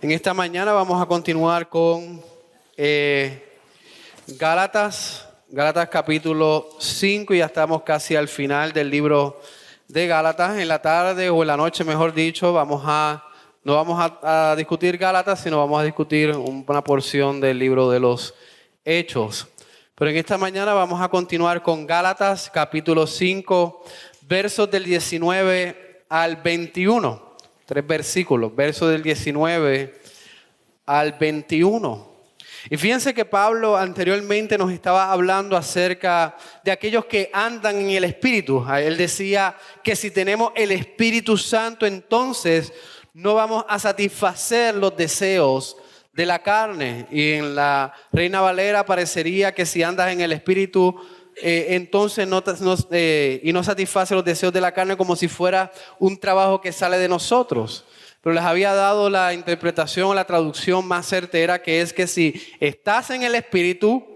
En esta mañana vamos a continuar con Gálatas capítulo 5, y ya estamos casi al final del libro de Gálatas. En la tarde o en la noche, mejor dicho, no vamos a discutir Gálatas, sino vamos a discutir una porción del libro de los Hechos. Pero en esta mañana vamos a continuar con Gálatas capítulo 5, versos del 19 al 21. 3 versículos, versos del 19 al 21. Y fíjense que Pablo anteriormente nos estaba hablando acerca de aquellos que andan en el Espíritu. Él decía que si tenemos el Espíritu Santo, entonces no vamos a satisfacer los deseos de la carne. Y en la Reina Valera parecería que si andas en el Espíritu, entonces no satisface los deseos de la carne, como si fuera un trabajo que sale de nosotros. Pero les había dado la interpretación, la traducción más certera, que es que si estás en el Espíritu,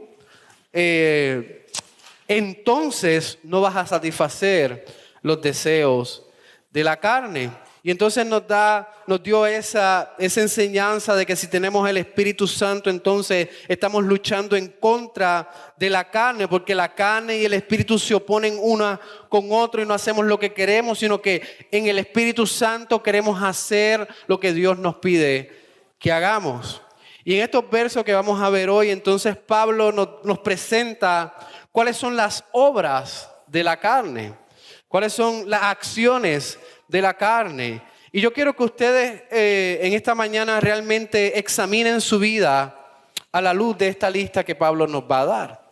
entonces no vas a satisfacer los deseos de la carne. Y entonces nos dio esa enseñanza de que si tenemos el Espíritu Santo, entonces estamos luchando en contra de la carne, porque la carne y el Espíritu se oponen una con otro y no hacemos lo que queremos, sino que en el Espíritu Santo queremos hacer lo que Dios nos pide que hagamos. Y en estos versos que vamos a ver hoy, entonces Pablo nos presenta cuáles son las obras de la carne, cuáles son las acciones de la carne. Y yo quiero que ustedes en esta mañana realmente examinen su vida a la luz de esta lista que Pablo nos va a dar,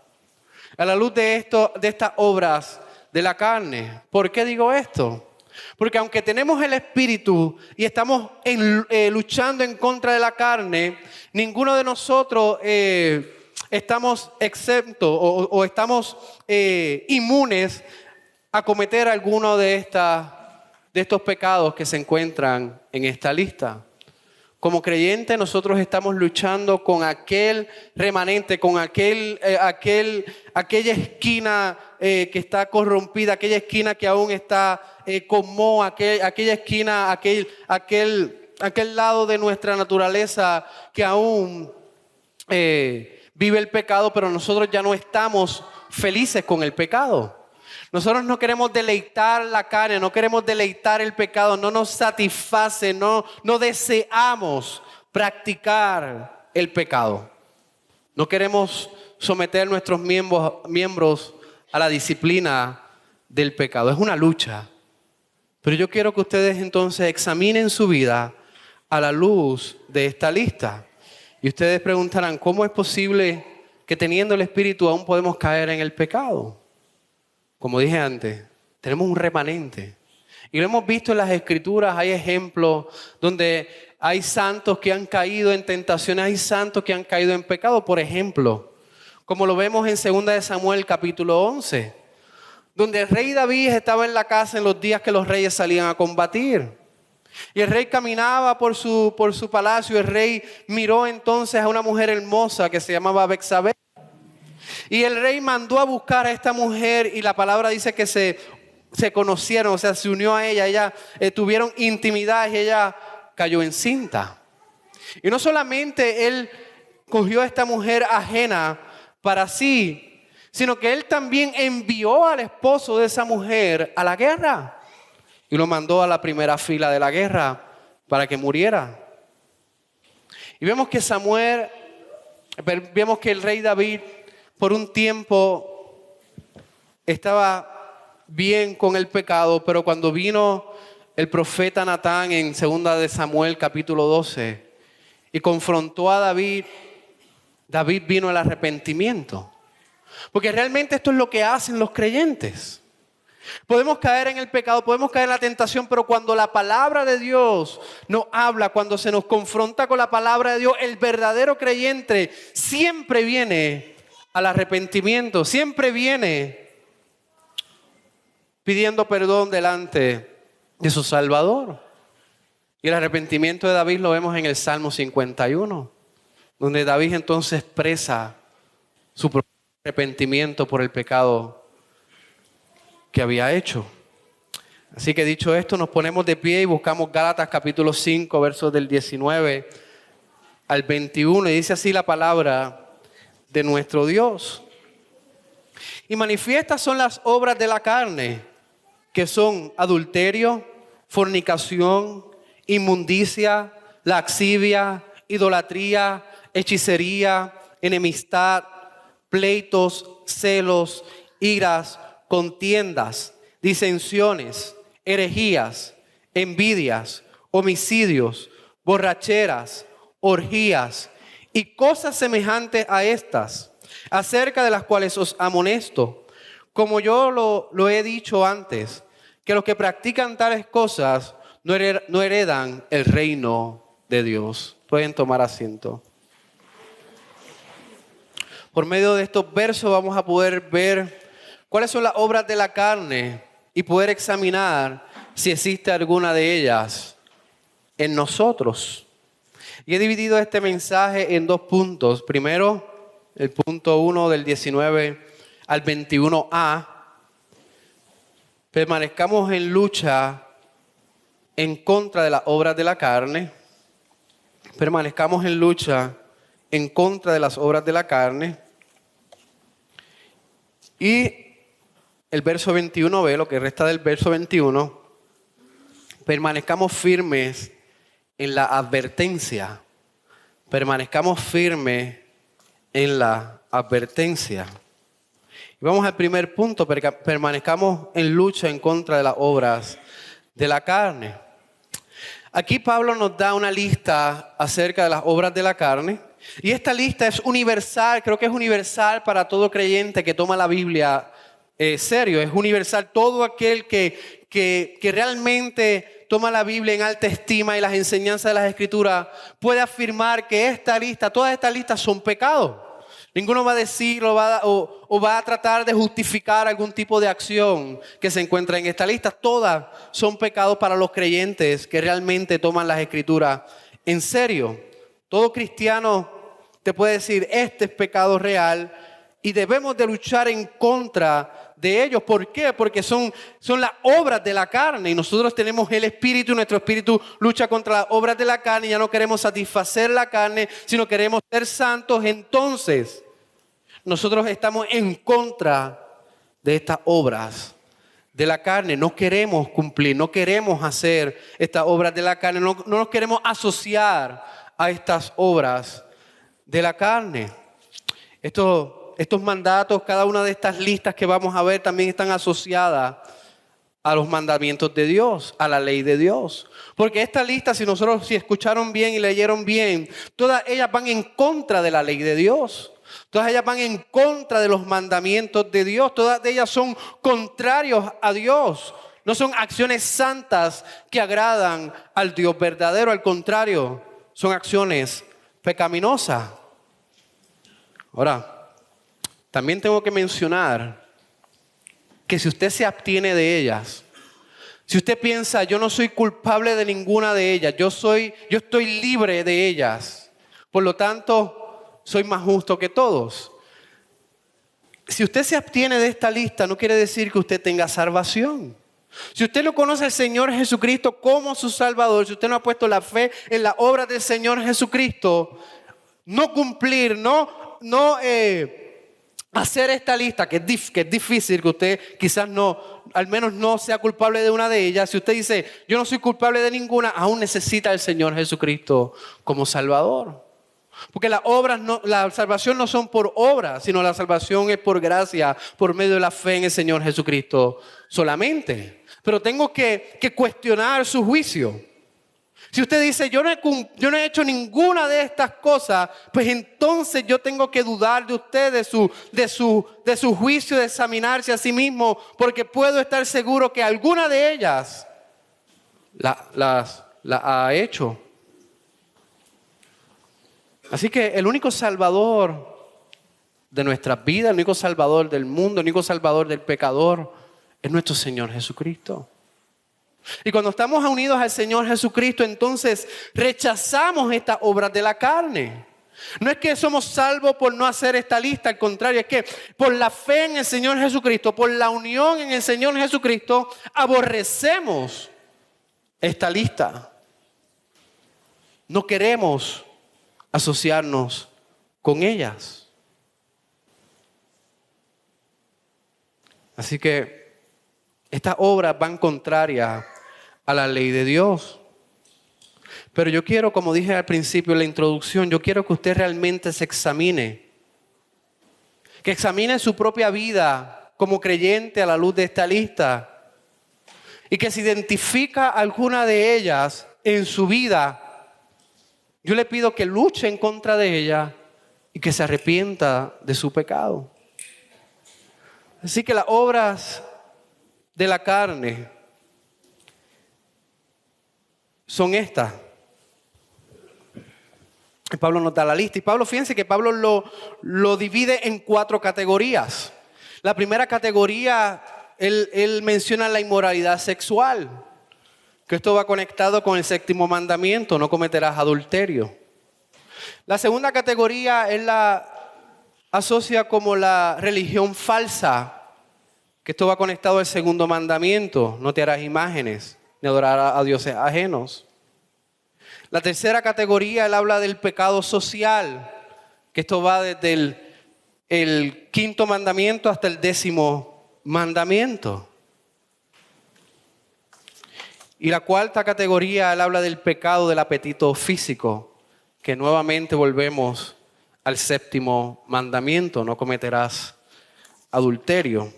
a la luz de estas obras de la carne. ¿Por qué digo esto? Porque aunque tenemos el Espíritu y estamos luchando en contra de la carne, ninguno de nosotros estamos exentos o estamos inmunes a cometer alguno de estos pecados que se encuentran en esta lista. Como creyentes, nosotros estamos luchando con aquel remanente, con aquella esquina que está corrompida, aquella esquina que aún está con moho, aquella esquina, aquel lado de nuestra naturaleza que aún vive el pecado, pero nosotros ya no estamos felices con el pecado. Nosotros no queremos deleitar la carne, no queremos deleitar el pecado, no nos satisface, no deseamos practicar el pecado. No queremos someter nuestros miembros a la disciplina del pecado. Es una lucha. Pero yo quiero que ustedes entonces examinen su vida a la luz de esta lista. Y ustedes preguntarán, ¿cómo es posible que teniendo el Espíritu aún podemos caer en el pecado? Como dije antes, tenemos un remanente. Y lo hemos visto en las Escrituras, hay ejemplos donde hay santos que han caído en tentaciones, hay santos que han caído en pecado. Por ejemplo, como lo vemos en 2 de Samuel capítulo 11, donde el rey David estaba en la casa en los días que los reyes salían a combatir. Y el rey caminaba por su palacio, el rey miró entonces a una mujer hermosa que se llamaba Betsabé. Y el rey mandó a buscar a esta mujer y la palabra dice que se conocieron, o sea, se unió a ella, tuvieron intimidad y ella cayó encinta. Y no solamente él cogió a esta mujer ajena para sí, sino que él también envió al esposo de esa mujer a la guerra y lo mandó a la primera fila de la guerra para que muriera. Y vemos que el rey David por un tiempo estaba bien con el pecado, pero cuando vino el profeta Natán en 2 de Samuel capítulo 12 y confrontó a David, David vino al arrepentimiento. Porque realmente esto es lo que hacen los creyentes. Podemos caer en el pecado, podemos caer en la tentación, pero cuando la palabra de Dios nos habla, cuando se nos confronta con la palabra de Dios, el verdadero creyente siempre viene al arrepentimiento, siempre viene pidiendo perdón delante de su Salvador. Y el arrepentimiento de David lo vemos en el Salmo 51, donde David entonces expresa su arrepentimiento por el pecado que había hecho. Así que dicho esto, nos ponemos de pie y buscamos Gálatas capítulo 5, versos del 19 al 21, y dice así la palabra de nuestro Dios. Y manifiestas son las obras de la carne, que son adulterio, fornicación, inmundicia, lascivia, idolatría, hechicería, enemistad, pleitos, celos, iras, contiendas, disensiones, herejías, envidias, homicidios, borracheras, orgías y cosas semejantes a estas, acerca de las cuales os amonesto, como yo lo he dicho antes, que los que practican tales cosas no heredan el reino de Dios. Pueden tomar asiento. Por medio de estos versos vamos a poder ver cuáles son las obras de la carne y poder examinar si existe alguna de ellas en nosotros. Y he dividido este mensaje en dos puntos. Primero, el punto 1 del 19 al 21a. Permanezcamos en lucha en contra de las obras de la carne. Permanezcamos en lucha en contra de las obras de la carne. Y el verso 21b, lo que resta del verso 21, permanezcamos firmes en la advertencia. Permanezcamos firmes en la advertencia. Y vamos al primer punto, permanezcamos en lucha en contra de las obras de la carne. Aquí Pablo nos da una lista acerca de las obras de la carne. Y esta lista es universal, creo que es universal para todo creyente que toma la Biblia serio. Es universal, todo aquel que realmente toma la Biblia en alta estima y las enseñanzas de las Escrituras puede afirmar que esta lista, todas estas listas son pecados. Ninguno va a decir o va a tratar de justificar algún tipo de acción que se encuentra en esta lista. Todas son pecados para los creyentes que realmente toman las Escrituras en serio. Todo cristiano te puede decir, este es pecado real y debemos de luchar en contra de ellos. ¿Por qué? Porque son las obras de la carne y nosotros tenemos el espíritu y nuestro espíritu lucha contra las obras de la carne y ya no queremos satisfacer la carne, sino queremos ser santos. Entonces, nosotros estamos en contra de estas obras de la carne. No queremos cumplir, no queremos hacer estas obras de la carne, no nos queremos asociar a estas obras de la carne. Estos mandatos, cada una de estas listas que vamos a ver también están asociadas a los mandamientos de Dios, a la ley de Dios. Porque esta lista, si escucharon bien y leyeron bien, todas ellas van en contra de la ley de Dios. Todas ellas van en contra de los mandamientos de Dios. Todas ellas son contrarios a Dios. No son acciones santas que agradan al Dios verdadero. Al contrario, son acciones pecaminosas. Ahora, también tengo que mencionar que si usted se abstiene de ellas, si usted piensa, yo no soy culpable de ninguna de ellas, yo estoy libre de ellas, por lo tanto, soy más justo que todos. Si usted se abstiene de esta lista, no quiere decir que usted tenga salvación. Si usted no conoce al Señor Jesucristo como su Salvador, si usted no ha puesto la fe en la obra del Señor Jesucristo, no cumplir, hacer esta lista, que es difícil, que usted quizás al menos no sea culpable de una de ellas. Si usted dice, yo no soy culpable de ninguna, aún necesita al Señor Jesucristo como Salvador. Porque la salvación no son por obras, sino la salvación es por gracia, por medio de la fe en el Señor Jesucristo solamente. Pero tengo que cuestionar su juicio. Si usted dice, yo no he hecho ninguna de estas cosas, pues entonces yo tengo que dudar de usted, de su juicio, de examinarse a sí mismo, porque puedo estar seguro que alguna de ellas la ha hecho. Así que el único salvador de nuestras vidas, el único salvador del mundo, el único salvador del pecador es nuestro Señor Jesucristo. Y cuando estamos unidos al Señor Jesucristo, entonces rechazamos estas obras de la carne. No es que somos salvos por no hacer esta lista, al contrario, es que por la fe en el Señor Jesucristo, por la unión en el Señor Jesucristo, aborrecemos esta lista. No queremos asociarnos con ellas. Así que estas obras van contrarias a la ley de Dios. Pero yo quiero, como dije al principio en la introducción, yo quiero que usted realmente se examine. Que examine su propia vida como creyente a la luz de esta lista. Y que si identifica alguna de ellas en su vida, yo le pido que luche en contra de ella y que se arrepienta de su pecado. Así que las obras de la carne son estas. Pablo nos da la lista. Y Pablo, fíjense que Pablo lo divide en 4 categorías. La primera categoría, él menciona la inmoralidad sexual. Que esto va conectado con el 7º mandamiento, no cometerás adulterio. La segunda categoría él la asocia como la religión falsa, que esto va conectado al 2º mandamiento, no te harás imágenes, ni adorarás a dioses ajenos. La tercera categoría él habla del pecado social, que esto va desde el 5º mandamiento hasta el 10º mandamiento. Y la cuarta categoría, él habla del pecado del apetito físico, que nuevamente volvemos al 7º mandamiento, no cometerás adulterio.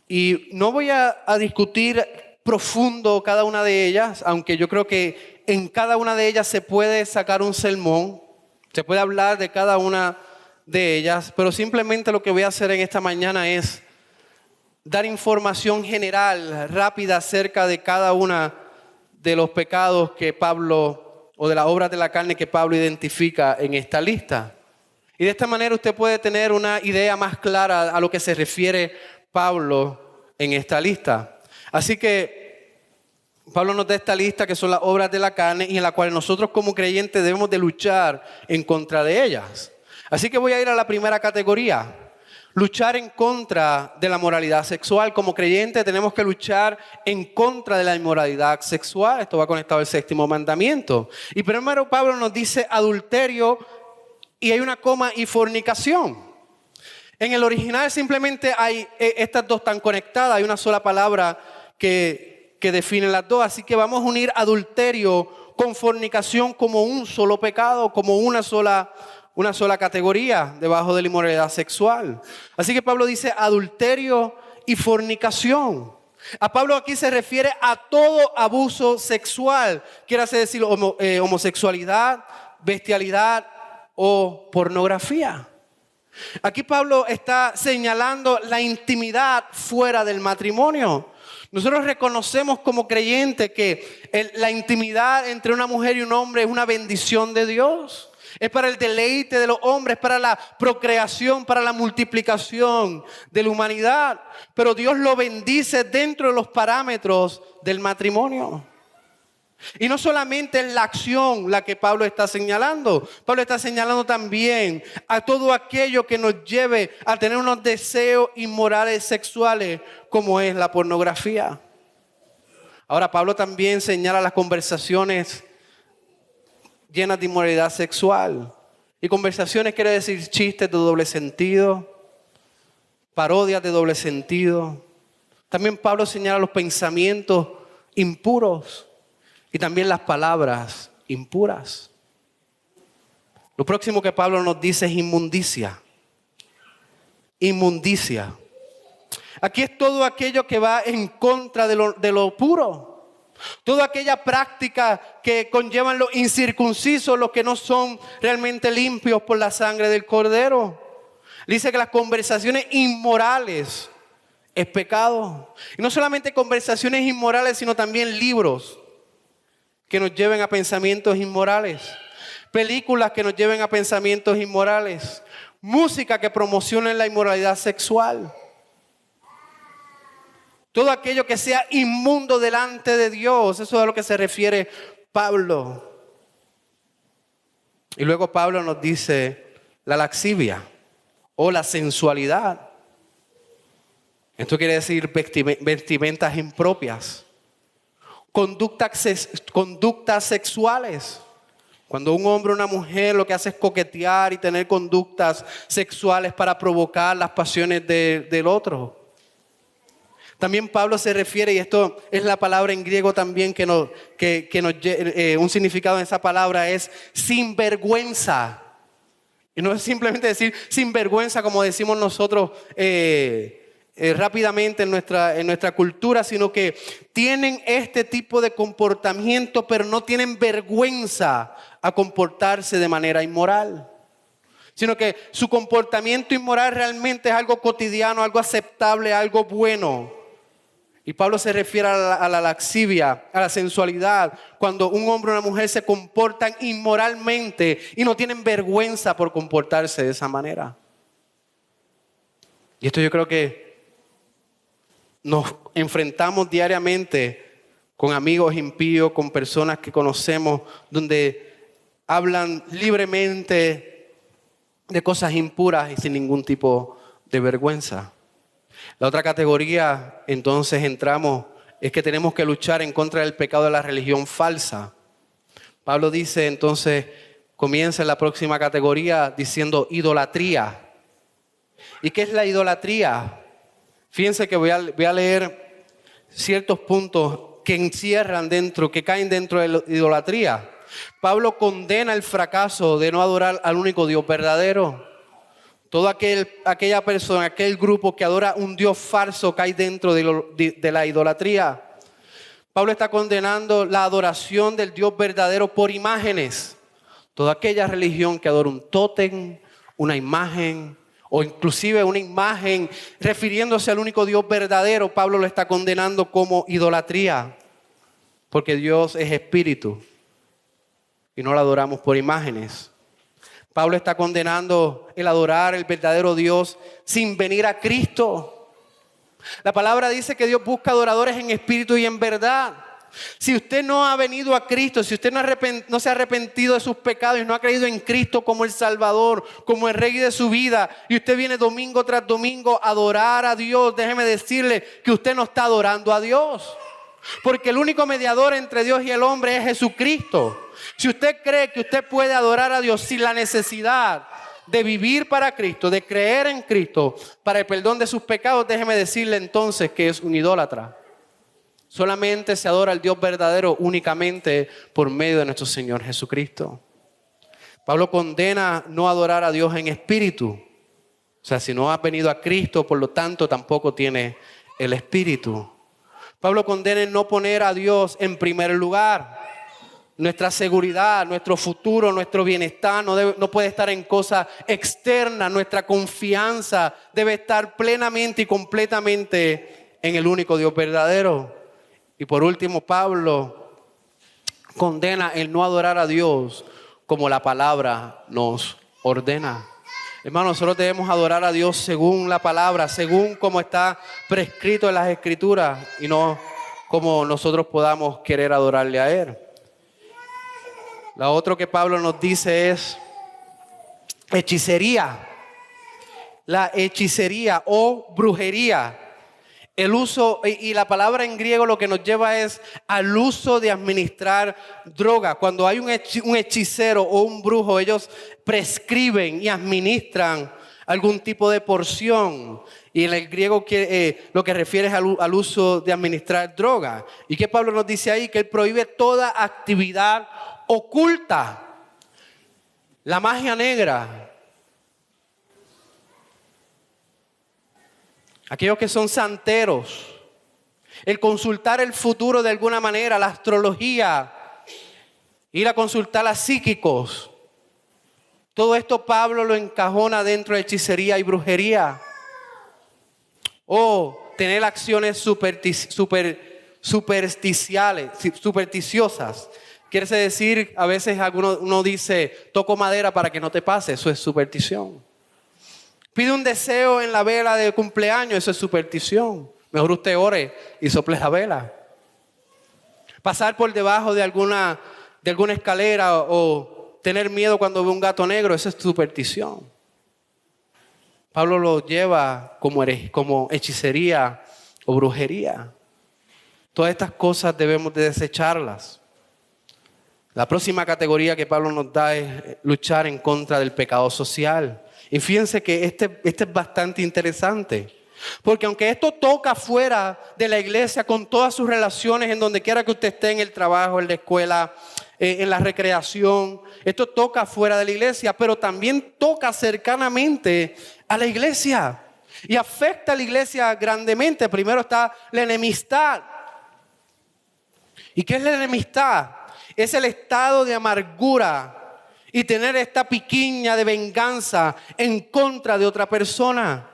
Y no voy a discutir profundo cada una de ellas, aunque yo creo que en cada una de ellas se puede sacar un sermón, se puede hablar de cada una de ellas, pero simplemente lo que voy a hacer en esta mañana es dar información general, rápida, acerca de cada una de los pecados que Pablo, o de las obras de la carne que Pablo identifica en esta lista. Y de esta manera usted puede tener una idea más clara a lo que se refiere Pablo en esta lista. Así que Pablo nos da esta lista que son las obras de la carne y en la cual nosotros como creyentes debemos de luchar en contra de ellas. Así que voy a ir a la primera categoría. Luchar en contra de la moralidad sexual. Como creyentes tenemos que luchar en contra de la inmoralidad sexual. Esto va conectado al 7º mandamiento. Y primero Pablo nos dice adulterio y hay una coma y fornicación. En el original simplemente hay estas dos están conectadas. Hay una sola palabra que define las dos. Así que vamos a unir adulterio con fornicación como un solo pecado, como una sola categoría debajo de la inmoralidad sexual. Así que Pablo dice adulterio y fornicación. A Pablo aquí se refiere a todo abuso sexual, quiere decir homosexualidad, bestialidad o pornografía. Aquí Pablo está señalando la intimidad fuera del matrimonio. Nosotros reconocemos como creyentes que la intimidad entre una mujer y un hombre es una bendición de Dios. Es para el deleite de los hombres, para la procreación, para la multiplicación de la humanidad. Pero Dios lo bendice dentro de los parámetros del matrimonio. Y no solamente es la acción la que Pablo está señalando. Pablo está señalando también a todo aquello que nos lleve a tener unos deseos inmorales sexuales, como es la pornografía. Ahora Pablo también señala las conversaciones llenas de inmoralidad sexual. Y conversaciones quiere decir chistes de doble sentido, parodias de doble sentido. También Pablo señala los pensamientos impuros y también las palabras impuras. Lo próximo que Pablo nos dice es inmundicia. Inmundicia. Aquí es todo aquello que va en contra de lo puro. Toda aquella práctica que conllevan los incircuncisos, los que no son realmente limpios por la sangre del Cordero. Dice que las conversaciones inmorales es pecado. Y no solamente conversaciones inmorales, sino también libros que nos lleven a pensamientos inmorales. Películas que nos lleven a pensamientos inmorales. Música que promocione la inmoralidad sexual. Todo aquello que sea inmundo delante de Dios. Eso es a lo que se refiere Pablo. Y luego Pablo nos dice la lascivia o la sensualidad. Esto quiere decir vestimentas impropias. Conductas sexuales. Cuando un hombre o una mujer lo que hace es coquetear y tener conductas sexuales para provocar las pasiones del otro. También Pablo se refiere, y esto es la palabra en griego también un significado en esa palabra es sinvergüenza. Y no es simplemente decir sinvergüenza como decimos nosotros rápidamente en nuestra cultura, sino que tienen este tipo de comportamiento, pero no tienen vergüenza a comportarse de manera inmoral. Sino que su comportamiento inmoral realmente es algo cotidiano, algo aceptable, algo bueno. Y Pablo se refiere a la lascivia, a la sensualidad, cuando un hombre o una mujer se comportan inmoralmente y no tienen vergüenza por comportarse de esa manera. Y esto yo creo que nos enfrentamos diariamente con amigos impíos, con personas que conocemos, donde hablan libremente de cosas impuras y sin ningún tipo de vergüenza. La otra categoría, entonces entramos, es que tenemos que luchar en contra del pecado de la religión falsa. Pablo dice entonces, comienza en la próxima categoría diciendo idolatría. ¿Y qué es la idolatría? Fíjense que voy a leer ciertos puntos que encierran dentro, que caen dentro de la idolatría. Pablo condena el fracaso de no adorar al único Dios verdadero. Toda aquella persona, aquel grupo que adora un Dios falso cae dentro de la idolatría. Pablo está condenando la adoración del Dios verdadero por imágenes. Toda aquella religión que adora un tótem, una imagen o inclusive una imagen refiriéndose al único Dios verdadero, Pablo lo está condenando como idolatría. Porque Dios es espíritu y no lo adoramos por imágenes. Pablo está condenando el adorar el verdadero Dios sin venir a Cristo. La palabra dice que Dios busca adoradores en espíritu y en verdad. Si usted no ha venido a Cristo, si usted no se ha arrepentido de sus pecados y no ha creído en Cristo como el Salvador, como el Rey de su vida, y usted viene domingo tras domingo a adorar a Dios, déjeme decirle que usted no está adorando a Dios. Porque el único mediador entre Dios y el hombre es Jesucristo. Si usted cree que usted puede adorar a Dios sin la necesidad de vivir para Cristo, de creer en Cristo para el perdón de sus pecados, déjeme decirle entonces que es un idólatra. Solamente se adora al Dios verdadero únicamente por medio de nuestro Señor Jesucristo. Pablo condena no adorar a Dios en espíritu. O sea, si no has venido a Cristo, por lo tanto tampoco tiene el espíritu. Pablo condena no poner a Dios en primer lugar. Nuestra seguridad, nuestro futuro, nuestro bienestar no puede estar en cosas externas. Nuestra confianza debe estar plenamente y completamente en el único Dios verdadero. Y por último, Pablo condena el no adorar a Dios como la palabra nos ordena. Hermanos, nosotros debemos adorar a Dios según la palabra, según como está prescrito en las Escrituras y no como nosotros podamos querer adorarle a Él. Lo otro que Pablo nos dice es hechicería. La hechicería o brujería. El uso, y la palabra en griego lo que nos lleva es al uso de administrar droga. Cuando hay un hechicero o un brujo, ellos prescriben y administran algún tipo de porción. Y en el griego lo que refiere es al uso de administrar droga. ¿Y qué Pablo nos dice ahí? Que él prohíbe toda actividad oculta. La magia negra. Aquellos que son santeros, el consultar el futuro de alguna manera, la astrología, ir a consultar a psíquicos. Todo esto Pablo lo encajona dentro de hechicería y brujería. O tener acciones supersticiosas. Quiere decir, a veces uno dice, toco madera para que no te pase, eso es superstición. Pide un deseo en la vela de cumpleaños, eso es superstición. Mejor usted ore y sople la vela. Pasar por debajo de alguna escalera o tener miedo cuando ve un gato negro, eso es superstición. Pablo lo lleva como hechicería o brujería. Todas estas cosas debemos de desecharlas. La próxima categoría que Pablo nos da es luchar en contra del pecado social. Y fíjense que este es bastante interesante. Porque aunque esto toca fuera de la iglesia con todas sus relaciones, en donde quiera que usted esté, en el trabajo, en la escuela, en la recreación, esto toca fuera de la iglesia, pero también toca cercanamente a la iglesia. Y afecta a la iglesia grandemente. Primero está la enemistad. ¿Y qué es la enemistad? Es el estado de amargura y tener esta piquiña de venganza en contra de otra persona.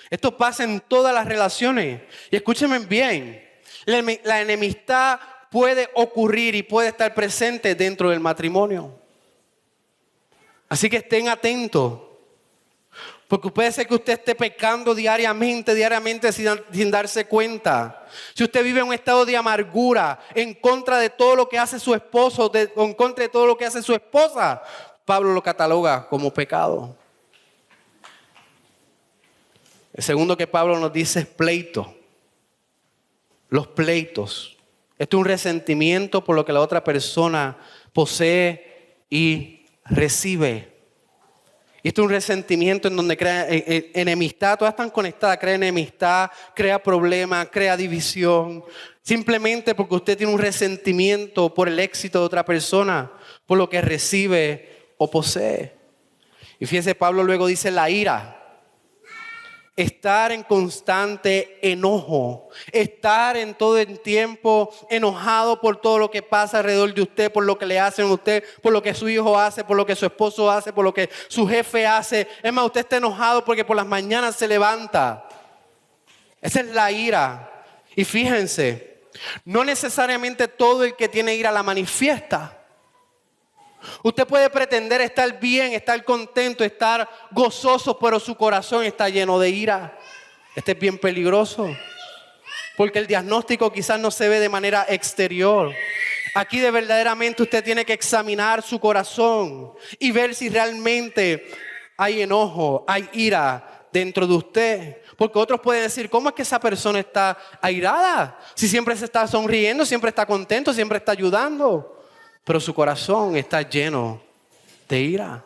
Esto pasa en todas las relaciones. Y escúchenme bien, la enemistad puede ocurrir y puede estar presente dentro del matrimonio. Así que estén atentos. Porque puede ser que usted esté pecando diariamente sin darse cuenta. Si usted vive en un estado de amargura en contra de todo lo que hace su esposo, en contra de todo lo que hace su esposa, Pablo lo cataloga como pecado. El segundo que Pablo nos dice es pleito. Los pleitos. Esto es un resentimiento por lo que la otra persona posee y recibe. Esto es un resentimiento en donde crea enemistad. Todas están conectadas. Crea enemistad, crea problemas, crea división. Simplemente porque usted tiene un resentimiento por el éxito de otra persona, por lo que recibe o posee. Y fíjese, Pablo luego dice la ira. Estar en constante enojo, estar en todo el tiempo enojado por todo lo que pasa alrededor de usted, por lo que le hacen a usted, por lo que su hijo hace, por lo que su esposo hace, por lo que su jefe hace. Es más, usted está enojado porque por las mañanas se levanta. Esa es la ira. Y fíjense, no necesariamente todo el que tiene ira la manifiesta. Usted puede pretender estar bien, estar contento, estar gozoso, pero su corazón está lleno de ira. Este es bien peligroso, porque el diagnóstico quizás no se ve de manera exterior. Aquí de verdaderamente usted tiene que examinar su corazón y ver si realmente hay enojo, hay ira dentro de usted. Porque otros pueden decir, ¿cómo es que esa persona está airada? Si siempre se está sonriendo, siempre está contento, siempre está ayudando. Pero su corazón está lleno de ira.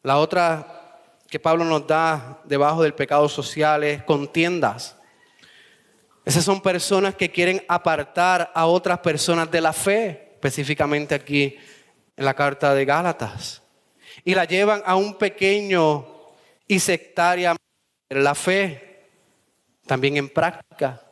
La otra que Pablo nos da debajo del pecado social es contiendas. Esas son personas que quieren apartar a otras personas de la fe, específicamente aquí en la carta de Gálatas. Y la llevan a un pequeño y sectaria la fe, también en práctica.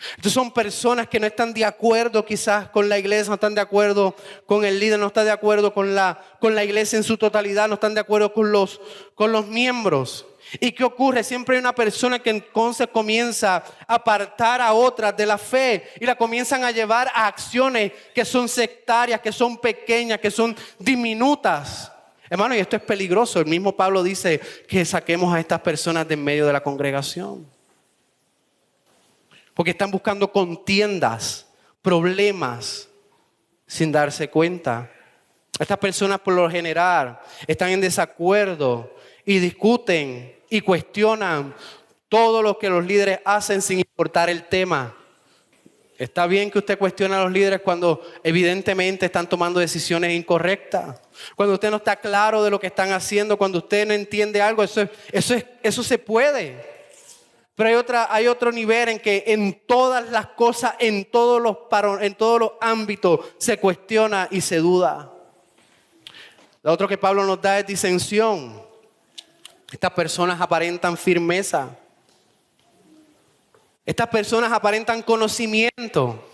Entonces son personas que no están de acuerdo quizás con la iglesia, no están de acuerdo con el líder, no están de acuerdo con la iglesia en su totalidad, no están de acuerdo con los miembros. ¿Y qué ocurre? Siempre hay una persona que entonces comienza a apartar a otras de la fe y la comienzan a llevar a acciones que son sectarias, que son pequeñas, que son diminutas. Hermano, y esto es peligroso. El mismo Pablo dice que saquemos a estas personas de en medio de la congregación. Porque están buscando contiendas, problemas, sin darse cuenta. Estas personas por lo general están en desacuerdo y discuten y cuestionan todo lo que los líderes hacen sin importar el tema. Está bien que usted cuestione a los líderes cuando evidentemente están tomando decisiones incorrectas. Cuando usted no está claro de lo que están haciendo, cuando usted no entiende algo, eso se puede. Pero hay otro nivel en que en todas las cosas, en todos los ámbitos se cuestiona y se duda. Lo otro que Pablo nos da es disensión. Estas personas aparentan firmeza. Estas personas aparentan conocimiento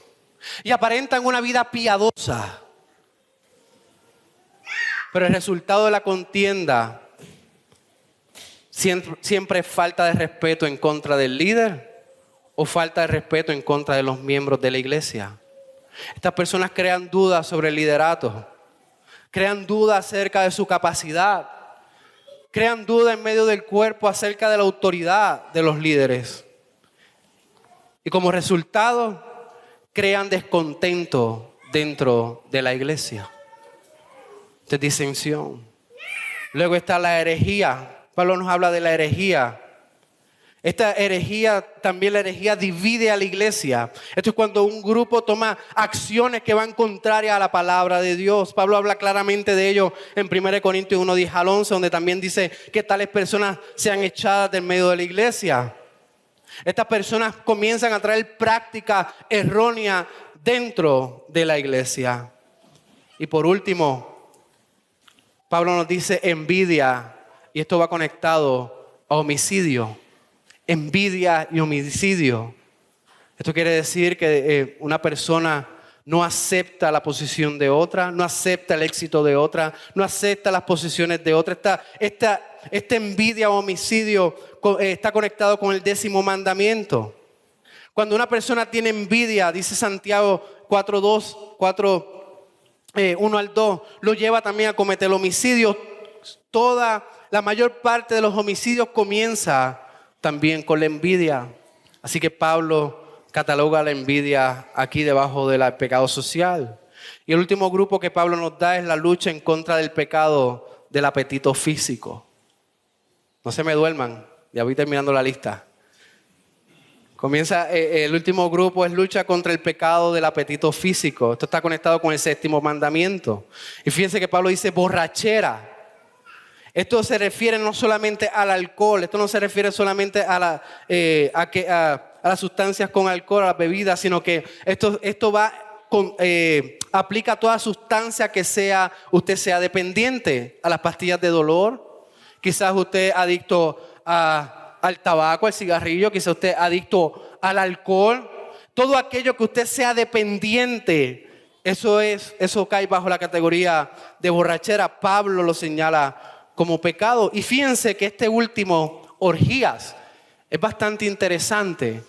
y aparentan una vida piadosa. Pero el resultado de la contienda siempre es falta de respeto en contra del líder o falta de respeto en contra de los miembros de la iglesia. Estas personas crean dudas sobre el liderato, crean dudas acerca de su capacidad, crean dudas en medio del cuerpo acerca de la autoridad de los líderes. Y como resultado, crean descontento dentro de la iglesia. Esta es disensión. Luego está la herejía. Pablo nos habla de la herejía. Esta herejía, también la herejía divide a la iglesia. Esto es cuando un grupo toma acciones que van contrarias a la palabra de Dios. Pablo habla claramente de ello en 1 Corintios 1, 10 al 11, donde también dice que tales personas sean echadas del medio de la iglesia. Estas personas comienzan a traer prácticas erróneas dentro de la iglesia. Y por último, Pablo nos dice envidia, y esto va conectado a homicidio. Envidia y homicidio. Esto quiere decir que una persona no acepta la posición de otra, no acepta el éxito de otra, no acepta las posiciones de otra. Esta envidia o homicidio está conectado con el 10º mandamiento. Cuando una persona tiene envidia, dice Santiago 1 al 2, lo lleva también a cometer homicidios. La mayor parte de los homicidios comienza también con la envidia. Así que Pablo cataloga la envidia aquí debajo del pecado social. Y el último grupo que Pablo nos da es la lucha en contra del pecado del apetito físico. No se me duerman, ya voy terminando la lista. Comienza, el último grupo es lucha contra el pecado del apetito físico. Esto está conectado con el 7º mandamiento. Y fíjense que Pablo dice borrachera. Esto se refiere no solamente al alcohol, esto no se refiere solamente a las sustancias con alcohol, a las bebidas, sino que esto va aplica a toda sustancia que usted sea dependiente, a las pastillas de dolor, quizás usted es adicto al tabaco, al cigarrillo, quizás usted es adicto al alcohol, todo aquello que usted sea dependiente, eso cae bajo la categoría de borrachera. Pablo lo señala como pecado. Y fíjense que este último, orgías, es bastante interesante,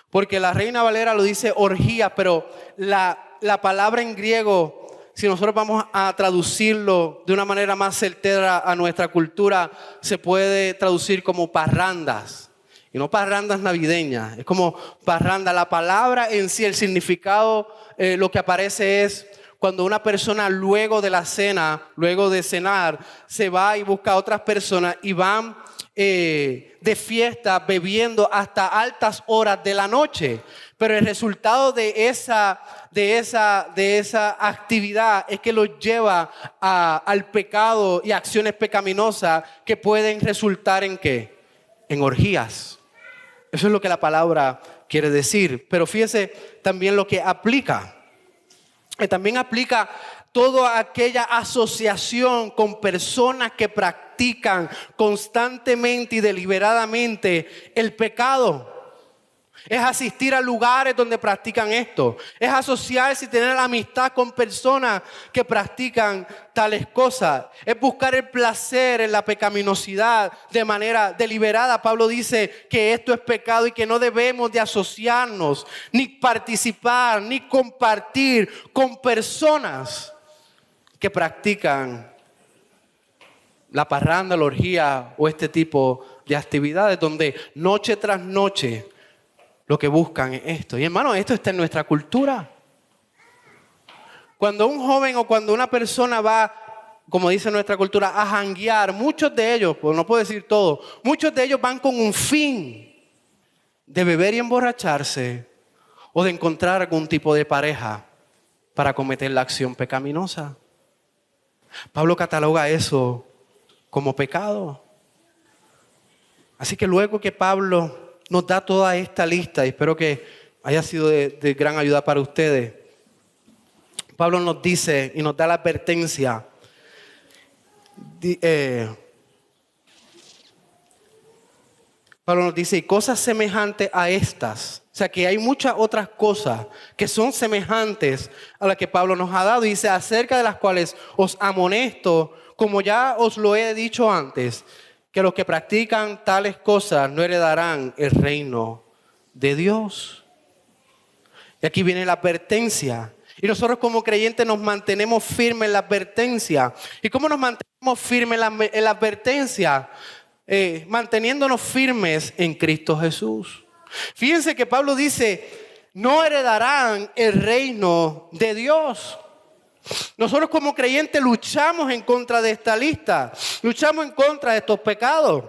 porque la Reina Valera lo dice orgías, pero la palabra en griego, si nosotros vamos a traducirlo de una manera más certera a nuestra cultura, se puede traducir como parrandas. Y no parrandas navideñas, es como parranda. La palabra en sí, el significado, lo que aparece es cuando una persona luego de la cena, luego de cenar, se va y busca a otras personas y van de fiesta bebiendo hasta altas horas de la noche. Pero el resultado de esa actividad es que los lleva al pecado y acciones pecaminosas que pueden resultar ¿en qué? En orgías. Eso es lo que la palabra quiere decir. Pero fíjese también lo que aplica. También aplica toda aquella asociación con personas que practican constantemente y deliberadamente el pecado. Es asistir a lugares donde practican esto. Es asociarse y tener amistad con personas que practican tales cosas. Es buscar el placer en la pecaminosidad de manera deliberada. Pablo dice que esto es pecado y que no debemos de asociarnos, ni participar, ni compartir con personas que practican la parranda, la orgía o este tipo de actividades donde noche tras noche lo que buscan es esto. Y hermano, esto está en nuestra cultura. Cuando un joven o cuando una persona va, como dice nuestra cultura, a janguear, muchos de ellos, pues no puedo decir todo, muchos de ellos van con un fin de beber y emborracharse o de encontrar algún tipo de pareja para cometer la acción pecaminosa. Pablo cataloga eso como pecado. Así que luego que Pablo nos da toda esta lista, y espero que haya sido de gran ayuda para ustedes, Pablo nos dice y nos da la advertencia. Pablo nos dice, y cosas semejantes a estas. O sea que hay muchas otras cosas que son semejantes a las que Pablo nos ha dado. Y dice, acerca de las cuales os amonesto, como ya os lo he dicho antes, que los que practican tales cosas no heredarán el reino de Dios. Y aquí viene la advertencia. Y nosotros como creyentes nos mantenemos firmes en la advertencia. ¿Y cómo nos mantenemos firmes en la advertencia? Manteniéndonos firmes en Cristo Jesús. Fíjense que Pablo dice, no heredarán el reino de Dios. Nosotros como creyentes luchamos en contra de esta lista, luchamos en contra de estos pecados.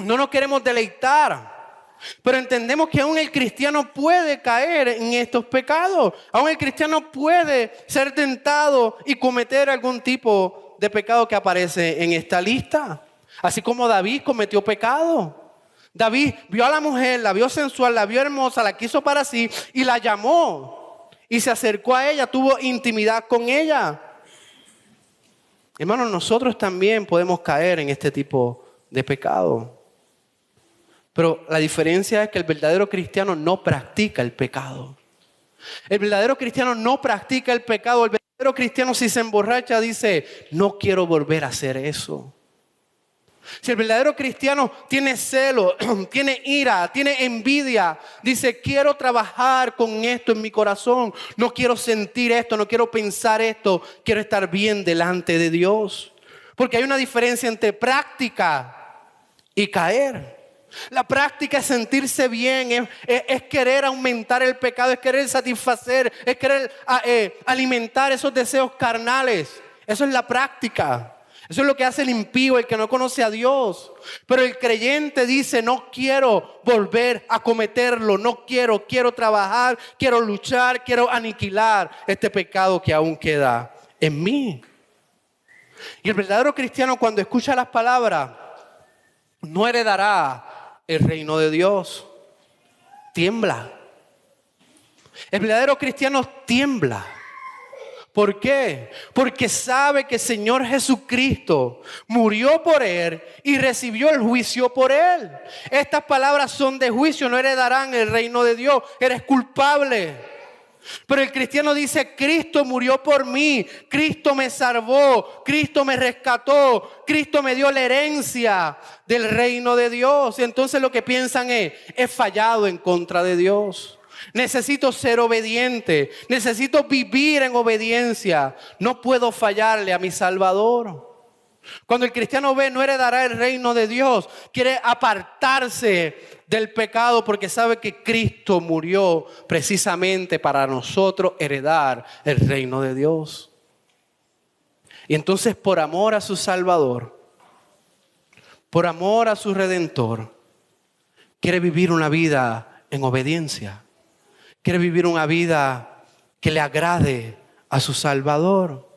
no nos queremos deleitar. Pero entendemos que aún el cristiano puede caer en estos pecados. Aún el cristiano puede ser tentado y cometer algún tipo de pecado que aparece en esta lista. Así como David cometió pecado. David vio a la mujer, la vio sensual, la vio hermosa, la quiso para sí y la llamó. Y se acercó a ella, tuvo intimidad con ella. Hermanos, nosotros también podemos caer en este tipo de pecado. Pero la diferencia es que el verdadero cristiano no practica el pecado. El verdadero cristiano no practica el pecado. El verdadero cristiano, si se emborracha, dice, no quiero volver a hacer eso. Si el verdadero cristiano tiene celo, tiene ira, tiene envidia, dice, quiero trabajar con esto en mi corazón. No quiero sentir esto, no quiero pensar esto. Quiero estar bien delante de Dios. Porque hay una diferencia entre práctica y caer. La práctica es sentirse bien, es querer aumentar el pecado, es querer satisfacer, es querer alimentar esos deseos carnales. Eso es la práctica. Eso es lo que hace el impío, el que no conoce a Dios. Pero el creyente dice, no quiero volver a cometerlo, quiero trabajar, quiero luchar, quiero aniquilar este pecado que aún queda en mí. Y el verdadero cristiano, cuando escucha las palabras, no heredará el reino de Dios. Tiembla. El verdadero cristiano tiembla. ¿Por qué? Porque sabe que el Señor Jesucristo murió por él y recibió el juicio por él. Estas palabras son de juicio, no heredarán el reino de Dios. Eres culpable. Pero el cristiano dice, Cristo murió por mí, Cristo me salvó, Cristo me rescató, Cristo me dio la herencia del reino de Dios. Y entonces lo que piensan es, he fallado en contra de Dios. Necesito ser obediente, necesito vivir en obediencia. No puedo fallarle a mi Salvador. Cuando el cristiano ve, no heredará el reino de Dios, quiere apartarse del pecado porque sabe que Cristo murió precisamente para nosotros heredar el reino de Dios. Y entonces, por amor a su Salvador, por amor a su Redentor, quiere vivir una vida en obediencia. Quiere vivir una vida que le agrade a su Salvador.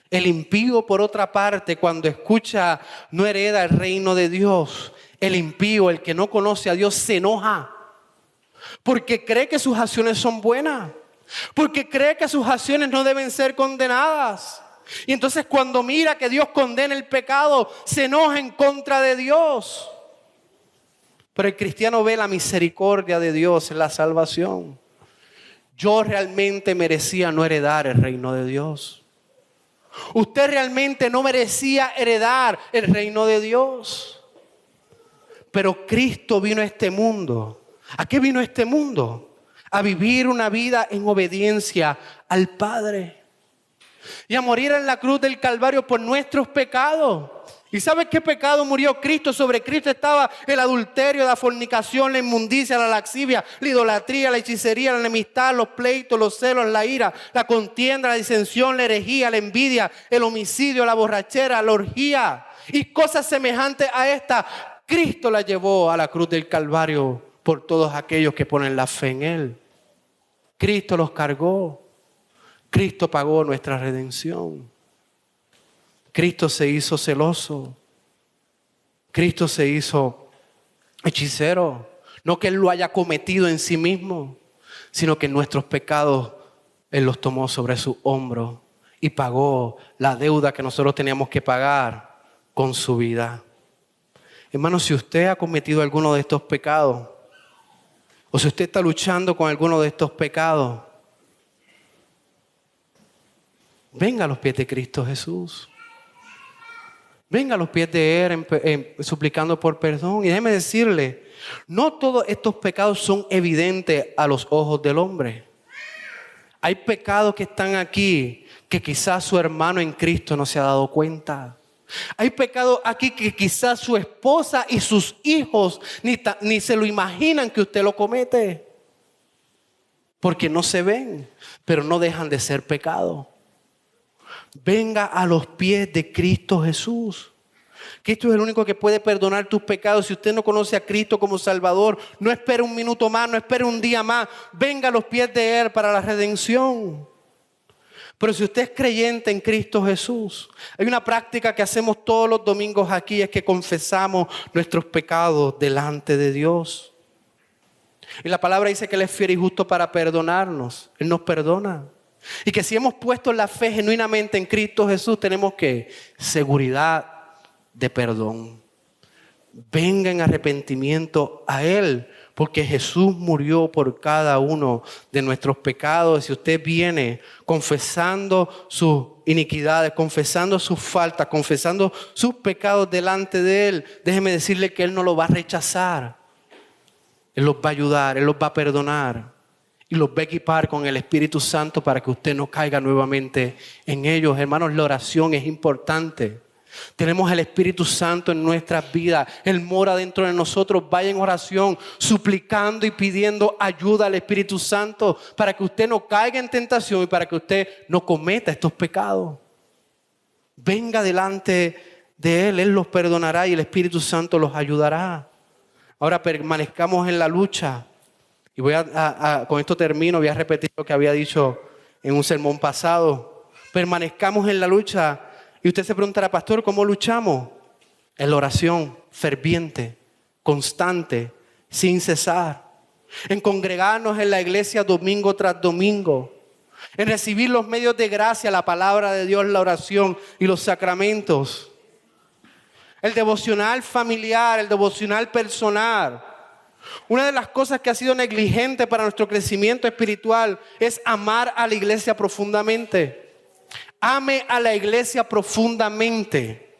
El impío, por otra parte, cuando escucha no hereda el reino de Dios, el impío, el que no conoce a Dios, se enoja. Porque cree que sus acciones son buenas. Porque cree que sus acciones no deben ser condenadas. Y entonces cuando mira que Dios condena el pecado, se enoja en contra de Dios. Pero el cristiano ve la misericordia de Dios en la salvación. Yo realmente merecía no heredar el reino de Dios. Usted realmente no merecía heredar el reino de Dios. Pero Cristo vino a este mundo. ¿A qué vino a este mundo? A vivir una vida en obediencia al Padre. Y a morir en la cruz del Calvario por nuestros pecados. ¿Y sabes qué pecado murió Cristo? Sobre Cristo estaba el adulterio, la fornicación, la inmundicia, la lascivia, la idolatría, la hechicería, la enemistad, los pleitos, los celos, la ira, la contienda, la disensión, la herejía, la envidia, el homicidio, la borrachera, la orgía y cosas semejantes a esta. Cristo la llevó a la cruz del Calvario por todos aquellos que ponen la fe en Él. Cristo los cargó. Cristo pagó nuestra redención. Cristo se hizo celoso. Cristo se hizo hechicero. No que Él lo haya cometido en sí mismo, sino que nuestros pecados Él los tomó sobre su hombro y pagó la deuda que nosotros teníamos que pagar con su vida. Hermano, si usted ha cometido alguno de estos pecados, o si usted está luchando con alguno de estos pecados, venga a los pies de Cristo Jesús. Venga a los pies de Él suplicando por perdón. Y déjeme decirle, no todos estos pecados son evidentes a los ojos del hombre. Hay pecados que están aquí que quizás su hermano en Cristo no se ha dado cuenta. Hay pecados aquí que quizás su esposa y sus hijos ni se lo imaginan que usted lo comete. Porque no se ven, pero no dejan de ser pecado. Venga a los pies de Cristo Jesús. Cristo es el único que puede perdonar tus pecados. Si usted no conoce a Cristo como Salvador, no espere un minuto más, no espere un día más. Venga a los pies de Él para la redención. Pero si usted es creyente en Cristo Jesús, hay una práctica que hacemos todos los domingos aquí, es que confesamos nuestros pecados delante de Dios. Y la palabra dice que Él es fiel y justo para perdonarnos. Él nos perdona. Y que si hemos puesto la fe genuinamente en Cristo Jesús, tenemos que seguridad de perdón. Venga en arrepentimiento a Él, porque Jesús murió por cada uno de nuestros pecados. Si usted viene confesando sus iniquidades, confesando sus faltas, confesando sus pecados delante de Él, déjeme decirle que Él no lo va a rechazar. Él los va a ayudar, Él los va a perdonar y los va a equipar con el Espíritu Santo para que usted no caiga nuevamente en ellos. Hermanos, la oración es importante. Tenemos el Espíritu Santo en nuestras vidas. Él mora dentro de nosotros. Vaya en oración, suplicando y pidiendo ayuda al Espíritu Santo para que usted no caiga en tentación y para que usted no cometa estos pecados. Venga delante de Él, Él los perdonará y el Espíritu Santo los ayudará. Ahora permanezcamos en la lucha. Y con esto termino, voy a repetir lo que había dicho en un sermón pasado. Permanezcamos en la lucha. Y usted se preguntará, pastor, ¿cómo luchamos? En la oración ferviente, constante, sin cesar. En congregarnos en la iglesia domingo tras domingo. En recibir los medios de gracia, la palabra de Dios, la oración y los sacramentos. El devocional familiar, el devocional personal. Una de las cosas que ha sido negligente para nuestro crecimiento espiritual es amar a la iglesia profundamente. Ame a la iglesia profundamente.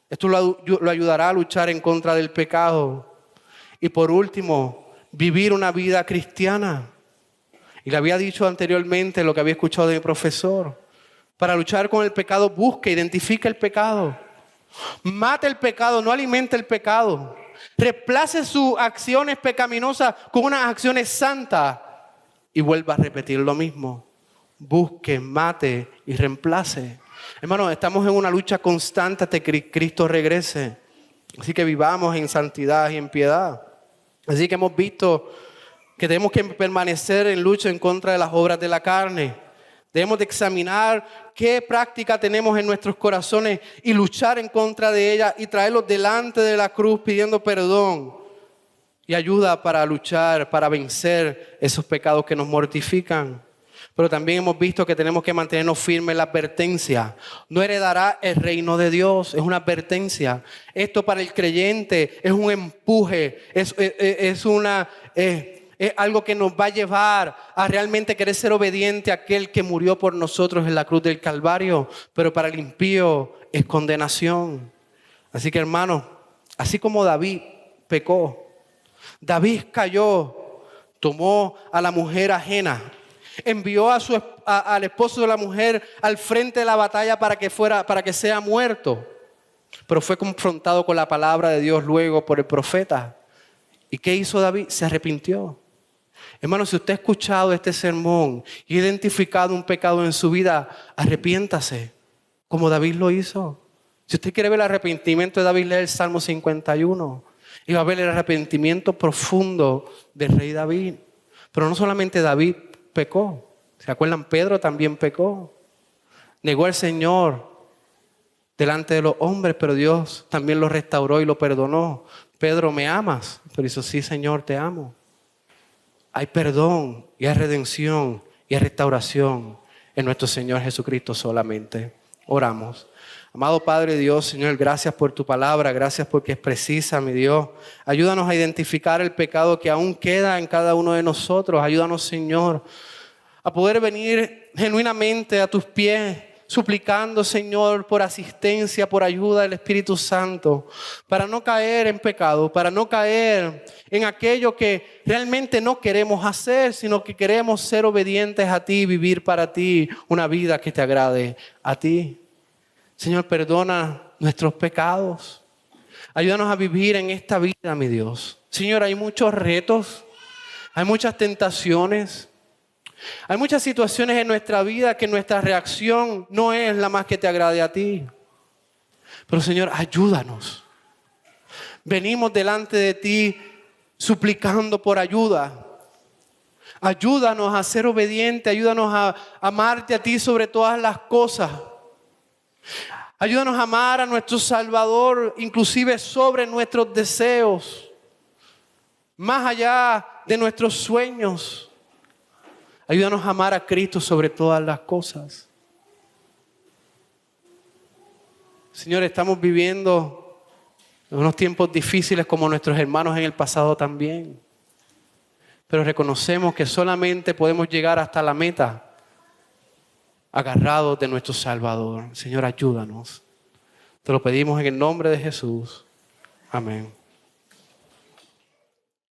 Esto lo ayudará a luchar en contra del pecado. Y por último, vivir una vida cristiana. Y le había dicho anteriormente lo que había escuchado de mi profesor. Para luchar con el pecado, busque, identifique el pecado. Mate el pecado, no alimente el pecado. Reemplace sus acciones pecaminosas con unas acciones santas y vuelva a repetir lo mismo. Busque, mate y reemplace. Hermanos, estamos en una lucha constante hasta que Cristo regrese. Así que vivamos en santidad y en piedad. Así que hemos visto que tenemos que permanecer en lucha en contra de las obras de la carne. Debemos de examinar qué práctica tenemos en nuestros corazones y luchar en contra de ellas y traerlos delante de la cruz pidiendo perdón y ayuda para luchar, para vencer esos pecados que nos mortifican. Pero también hemos visto que tenemos que mantenernos firmes en la advertencia. No heredará el reino de Dios, es una advertencia. Esto para el creyente es un empuje, es algo que nos va a llevar a realmente querer ser obediente a aquel que murió por nosotros en la cruz del Calvario. Pero para el impío es condenación. Así que hermanos, así como David pecó, David cayó, tomó a la mujer ajena, envió al esposo de la mujer al frente de la batalla para que sea muerto. Pero fue confrontado con la palabra de Dios luego por el profeta. ¿Y qué hizo David? Se arrepintió. Hermano, si usted ha escuchado este sermón y ha identificado un pecado en su vida, arrepiéntase, como David lo hizo. Si usted quiere ver el arrepentimiento de David, lee el Salmo 51 y va a ver el arrepentimiento profundo del rey David. Pero no solamente David pecó. ¿Se acuerdan? Pedro también pecó. Negó al Señor delante de los hombres, pero Dios también lo restauró y lo perdonó. Pedro, ¿me amas? Pero dijo, sí, Señor, te amo. Hay perdón y hay redención y hay restauración en nuestro Señor Jesucristo solamente. Oramos. Amado Padre Dios, Señor, gracias por tu palabra, gracias porque es precisa, mi Dios. Ayúdanos a identificar el pecado que aún queda en cada uno de nosotros. Ayúdanos, Señor, a poder venir genuinamente a tus pies, suplicando, Señor, por asistencia, por ayuda del Espíritu Santo, para no caer en pecado, para no caer en aquello que realmente no queremos hacer, sino que queremos ser obedientes a ti, vivir para ti una vida que te agrade a ti. Señor, perdona nuestros pecados. Ayúdanos a vivir en esta vida, mi Dios. Señor, hay muchos retos, hay muchas tentaciones, hay muchas situaciones en nuestra vida que nuestra reacción no es la más que te agrade a ti. Pero Señor, ayúdanos. Venimos delante de ti suplicando por ayuda. Ayúdanos a ser obedientes, ayúdanos a amarte a ti sobre todas las cosas. Ayúdanos a amar a nuestro Salvador, inclusive sobre nuestros deseos, más allá de nuestros sueños. Ayúdanos a amar a Cristo sobre todas las cosas. Señor, estamos viviendo unos tiempos difíciles como nuestros hermanos en el pasado también. Pero reconocemos que solamente podemos llegar hasta la meta agarrados de nuestro Salvador. Señor, ayúdanos. Te lo pedimos en el nombre de Jesús. Amén.